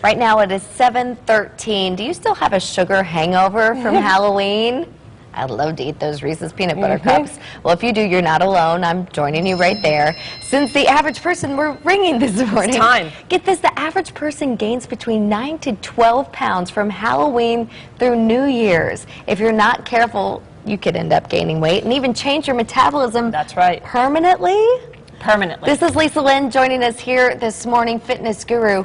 Right now it is 7:13. Do you still have a sugar hangover from Halloween? I'd love to eat those Reese's peanut butter cups. Well, if you do, you're not alone. I'm joining you right there. Since the average person, we're ringing this morning. It's time. Get this, the average person gains between 9 to 12 pounds from Halloween through New Year's. If you're not careful, you could end up gaining weight and even change your metabolism. That's right. Permanently? Permanently. This is Lisa Lynn joining us here this morning, fitness guru.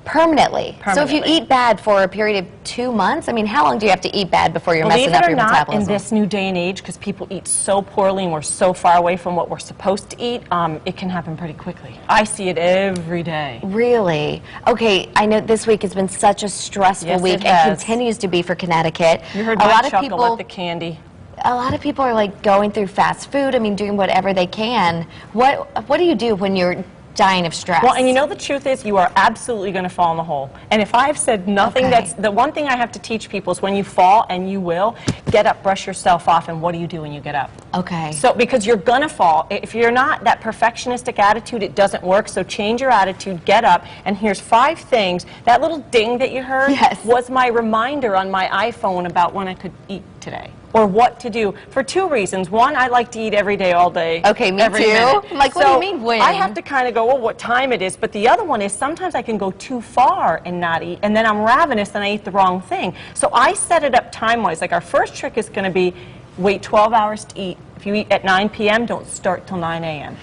Permanently. So if you eat bad for a period of 2 months, I mean, how long do you have to eat bad before you're messing up your metabolism? Believe it or not, in this new day and age, because people eat so poorly and we're so far away from what we're supposed to eat, it can happen pretty quickly. I see it every day. Really? Okay, I know this week has been such a stressful week and continues to be for Connecticut. You heard my chuckle at the candy. A lot of people are like going through fast food, I mean, doing whatever they can. What do you do when you're dying of stress? Well, and you know the truth is you are absolutely going to fall in the hole. And if I've said nothing, that's the one thing I have to teach people is when you fall, and you will, get up, brush yourself off, and what do you do when you get up? Okay. So, because you're going to fall. If you're not that perfectionistic attitude, it doesn't work. So change your attitude, get up, and here's 5 things. That little ding that you heard was my reminder on my iPhone about when I could eat today. Or what to do, for 2 reasons. One, I like to eat every day, all day. Okay, me every too. minute. I'm like, what do you mean when? I have to kind of go, well, what time it is. But the other one is sometimes I can go too far and not eat, and then I'm ravenous and I eat the wrong thing. So I set it up time-wise. Like our first trick is going to be wait 12 hours to eat. If you eat at 9 p.m., don't start till 9 a.m.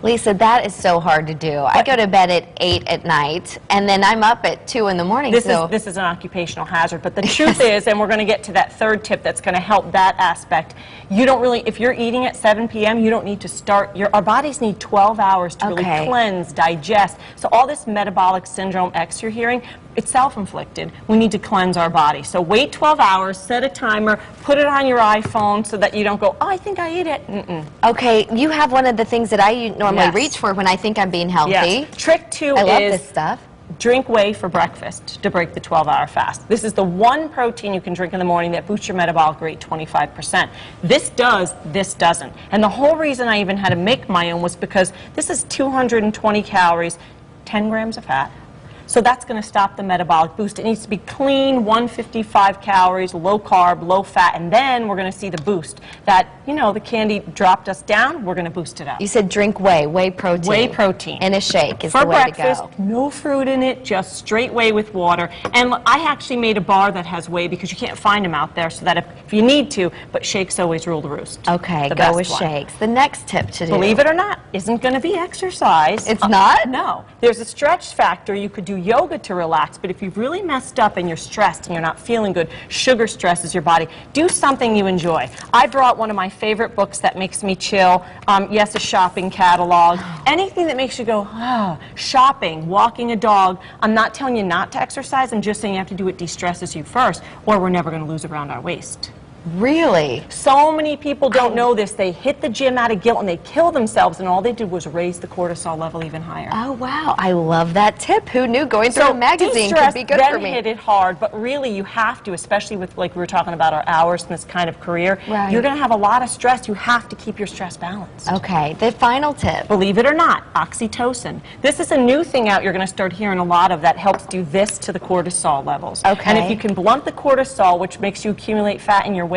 Lisa, that is so hard to do. I go to bed at 8 at night, and then I'm up at 2 in the morning. This is an occupational hazard, but the truth is, and we're going to get to that 3rd tip that's going to help that aspect, you don't really, if you're eating at 7 p.m., you don't need to start, our bodies need 12 hours to really cleanse, digest. So all this metabolic syndrome X you're hearing, it's self-inflicted. We need to cleanse our body. So wait 12 hours, set a timer, put it on your iPhone so that you don't go, oh, I think I ate it. Okay, you have one of the things that I normally reach for when I think I'm being healthy. Yes. Trick 2 I love is this stuff. Drink whey for breakfast to break the 12-hour fast. This is the one protein you can drink in the morning that boosts your metabolic rate 25%. This does, this doesn't. And the whole reason I even had to make my own was because this is 220 calories, 10 grams of fat. So that's going to stop the metabolic boost. It needs to be clean, 155 calories, low carb, low fat, and then we're going to see the boost. That, you know, the candy dropped us down, we're going to boost it up. You said drink whey protein. Whey protein. In a shake is for the way breakfast, to go. no fruit in it, just straight whey with water. And I actually made a bar that has whey because you can't find them out there, so that if you need to, but shakes always rule the roost. Okay, go with shakes. The next tip to do. Believe it or not, isn't going to be exercise. It's not? No. There's a stretch factor. You could do yoga to relax, but if you've really messed up and you're stressed and you're not feeling good, sugar stresses your body. Do something you enjoy. I brought one of my favorite books that makes me chill. Yes, a shopping catalog. Anything that makes you go, ah, shopping, walking a dog. I'm not telling you not to exercise. I'm just saying you have to do what de-stresses you first, or we're never going to lose around our waist. Really? So many people don't know this. They hit the gym out of guilt and they kill themselves, and all they did was raise the cortisol level even higher. Oh, wow. I love that tip. Who knew going through a magazine could be good for me? Hit it hard, but really you have to, especially with, like we were talking about, our hours in this kind of career. Right. You're going to have a lot of stress. You have to keep your stress balanced. Okay. The final tip. Believe it or not, oxytocin. This is a new thing out you're going to start hearing a lot of that helps do this to the cortisol levels. Okay. And if you can blunt the cortisol, which makes you accumulate fat in your waist,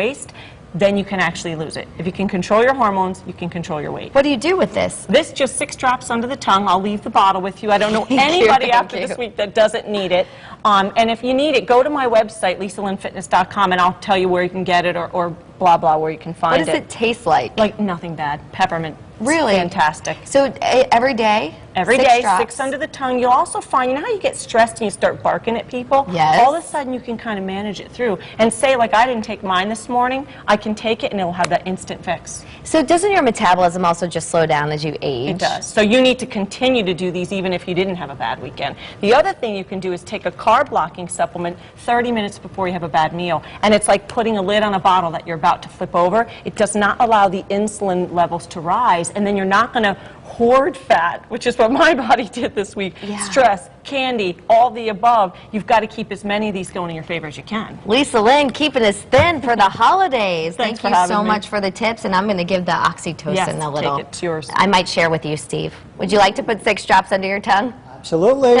then you can actually lose it. If you can control your hormones, you can control your weight. What do you do with this? This, just 6 drops under the tongue. I'll leave the bottle with you. I don't know anybody after this week that doesn't need it. And if you need it, go to my website, lisalynnfitness.com, and I'll tell you where you can get it, or blah, blah, where you can find it. What does it taste like? Like nothing bad. Peppermint. Really? Fantastic. So every day? Every day, 6 under the tongue. You'll also find, you know how you get stressed and you start barking at people? Yes. All of a sudden you can kind of manage it through. And say, like, I didn't take mine this morning, I can take it and it'll have that instant fix. So doesn't your metabolism also just slow down as you age? It does. So you need to continue to do these even if you didn't have a bad weekend. The other thing you can do is take a carb blocking supplement 30 minutes before you have a bad meal. And it's like putting a lid on a bottle that you're about to flip over. It does not allow the insulin levels to rise, and then you're not going to hoard fat, which is what my body did this week. Yeah. Stress, candy, all the above. You've got to keep as many of these going in your favor as you can. Lisa Lynn, keeping us thin for the holidays. Thanks Thank you so much for the tips, and I'm going to give the oxytocin a little. Take it. It's yours. I might share with you, Steve. Would you like to put 6 drops under your tongue? Absolutely.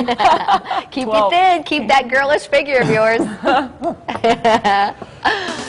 Keep 12. you thin. Keep that girlish figure of yours.